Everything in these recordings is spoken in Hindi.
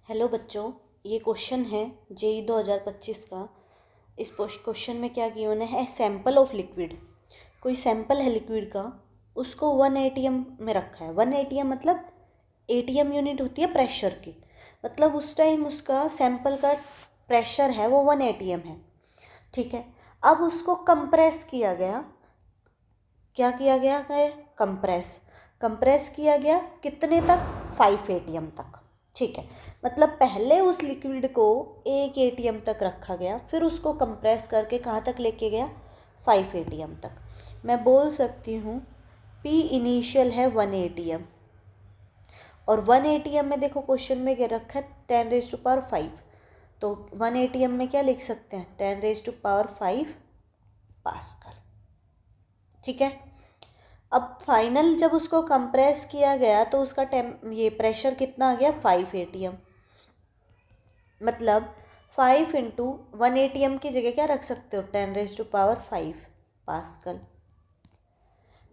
हेलो बच्चों, ये क्वेश्चन है जेई 2025 का। इस क्वेश्चन में क्या गिवन है, सैंपल ऑफ लिक्विड। कोई सैंपल है लिक्विड का, उसको 1 एटीएम में रखा है। 1 एटीएम मतलब एटीएम यूनिट होती है प्रेशर की, मतलब उस टाइम उसका सैंपल का प्रेशर है वो 1 एटीएम है। ठीक है, अब उसको कंप्रेस किया गया। क्या किया गया है? कंप्रेस किया गया कितने तक? 5 एटीएम तक। ठीक है, मतलब पहले उस लिक्विड को 1 एटीएम तक रखा गया, फिर उसको कंप्रेस करके कहाँ तक लेके गया? 5 एटीएम तक। मैं बोल सकती हूँ P इनिशियल है 1 एटीएम, और 1 एटीएम में देखो क्वेश्चन में क्या रखा है, 10⁵ तो 1 एटीएम में क्या लिख सकते हैं? 10⁵ पास्कल। ठीक है, अब फाइनल जब उसको कंप्रेस किया गया तो उसका ये प्रेशर कितना आ गया? 5 एटीएम। मतलब 5 इंटू 1 एटीएम की जगह क्या रख सकते हो? 10⁵ पास्कल।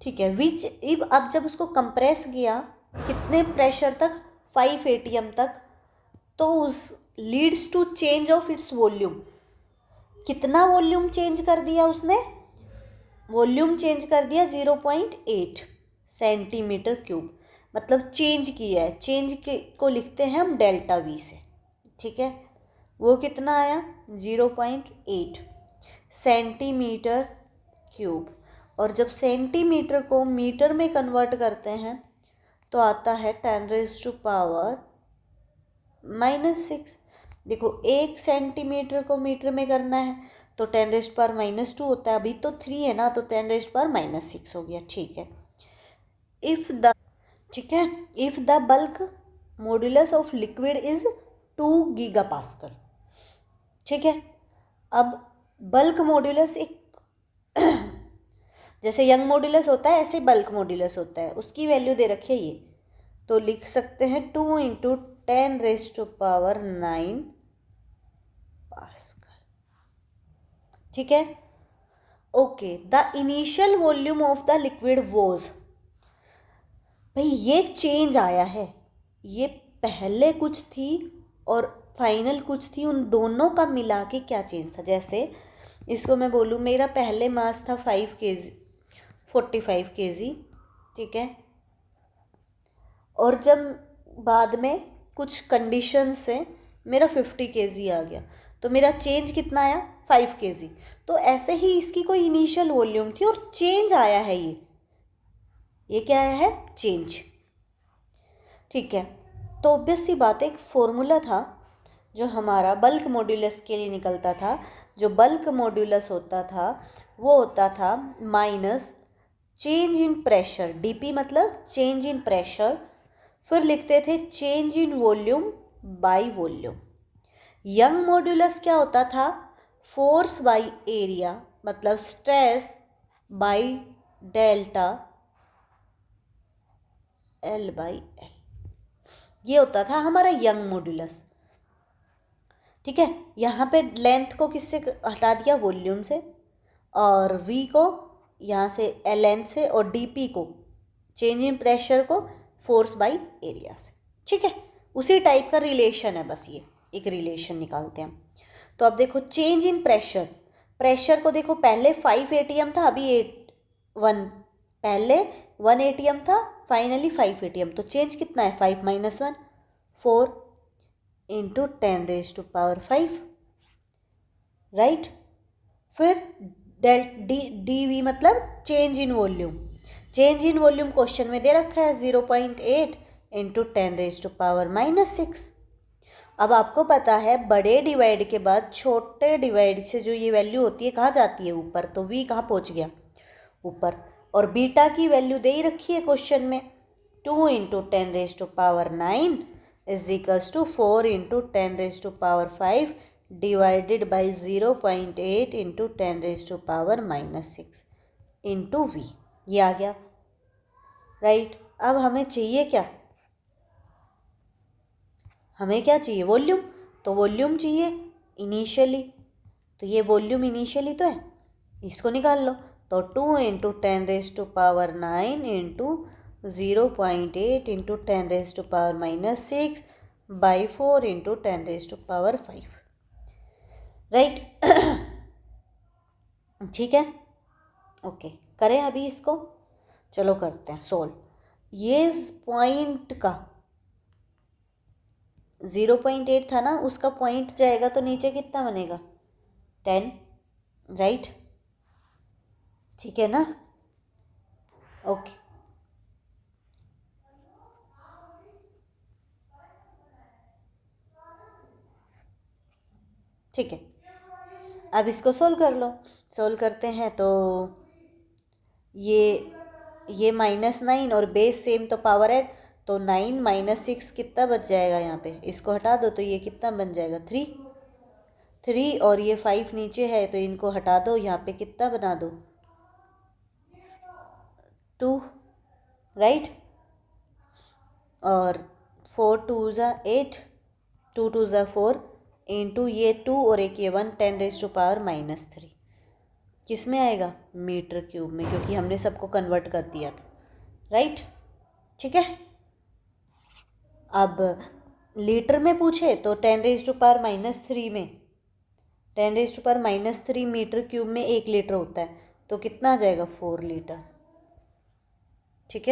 ठीक है, विच इब अब जब उसको कंप्रेस किया कितने प्रेशर तक? 5 एटीएम तक, तो उस leads to change of its volume. कितना वॉल्यूम चेंज कर दिया उसने? वॉल्यूम चेंज कर दिया 0.8 सेंटीमीटर क्यूब। मतलब चेंज किया है, को लिखते हैं हम डेल्टा वी से। ठीक है, वो कितना आया? 0.8 सेंटीमीटर क्यूब। और जब सेंटीमीटर को मीटर में कन्वर्ट करते हैं तो आता है 10⁻⁻⁶। देखो, 1 सेंटीमीटर को मीटर में करना है तो 10⁻⁻² होता है। अभी तो 3 है ना, तो 10⁻⁻⁶ हो गया। ठीक है, if the bulk modulus of liquid is 2 gigapascal. ठीक है, अब बल्क मॉड्यूलस एक जैसे यंग मॉड्यूलस होता है ऐसे बल्क मॉड्यूलस होता है, उसकी वैल्यू दे रखी है ये, तो लिख सकते हैं 2 × 10⁹ पास्कल। ठीक है, okay. The initial volume of the liquid was, भाई ये चेंज आया है, ये पहले कुछ थी और फाइनल कुछ थी, उन दोनों का मिला के क्या चेंज था। जैसे इसको मैं बोलूँ, मेरा पहले मास था 5 kg 45 kg। ठीक है, और जब बाद में कुछ कंडीशन से मेरा 50 kg आ गया, तो मेरा चेंज कितना आया? 5 kg। तो ऐसे ही इसकी कोई इनिशियल वॉल्यूम थी और चेंज आया है, ये क्या आया है? चेंज। ठीक है, तो ऑब्वियस सी बात है, एक फॉर्मूला था जो हमारा बल्क मॉड्यूलस के लिए निकलता था। जो बल्क मॉड्यूलस होता था वो होता था minus change in pressure, DP मतलब चेंज इन प्रेशर, फिर लिखते थे change in volume by volume. Young modulus क्या होता था? फोर्स बाय एरिया, मतलब स्ट्रेस बाय डेल्टा L/L, ये होता था हमारा यंग मॉड्यूलस। ठीक है, यहाँ पे लेंथ को किससे हटा दिया? वॉल्यूम से, और v को यहाँ से लेंथ से, और dp को चेंज इन प्रेशर को फोर्स बाय एरिया से। ठीक है, उसी टाइप का रिलेशन है, बस ये एक रिलेशन निकालते हैं। तो अब देखो चेंज इन प्रेशर को देखो, पहले 5 एटीएम था, अभी 1, पहले 1 एटीएम था, फाइनली 5 एटीएम। तो चेंज कितना है? 5 - 1 4 × 10⁵ राइट। फिर डी वी मतलब change in volume. Change in volume question में दे रखा है 0.8 × 10⁻⁻⁶। अब आपको पता है बड़े डिवाइड के बाद छोटे डिवाइड से जो ये वैल्यू होती है कहाँ जाती है? ऊपर। तो v कहाँ पहुँच गया? ऊपर। और बीटा की वैल्यू दे ही रखी है क्वेश्चन में, 2 × 10⁻⁹ is equals to 4 × 10⁵ divided by 0.8 × 10⁻⁻⁶ into v। ये आ गया राइट। अब हमें चाहिए क्या? हमें क्या चाहिए? वॉल्यूम। तो वॉल्यूम चाहिए इनिशियली, तो ये वॉल्यूम इनिशियली तो है, इसको निकाल लो। तो 2 × 10⁻⁹ इंटू 0.8 × 10⁻⁻⁶ बाई 4 इंटू 10⁵ राइट। ठीक है, ओके। करें अभी इसको, चलो करते हैं सोल्व। ये पॉइंट का 0.8 था ना, उसका पॉइंट जाएगा तो नीचे कितना बनेगा 10, राइट। ठीक है ना, ओके। ठीक है, अब इसको सोल्व कर लो। सोल्व करते हैं तो ये -9 और बेस सेम तो पावर ऐड, तो 9 - 6 कितना बच जाएगा यहाँ पे, इसको हटा दो तो ये कितना बन जाएगा 3 और ये 5 नीचे है तो इनको हटा दो, यहाँ पे कितना बना दो 2, राइट। और 4 2 ज़ा 8, 2 2 ज़ा 4 इंटू ये 2 और एक ये 1 10⁻³ किस में आएगा मीटर क्यूब में, क्योंकि हमने सबको कन्वर्ट कर दिया था, राइट। ठीक है, अब लीटर में पूछे तो 10⁻³ में 10⁻³ मीटर क्यूब में 1 लीटर होता है, तो कितना आ जाएगा 4 लीटर।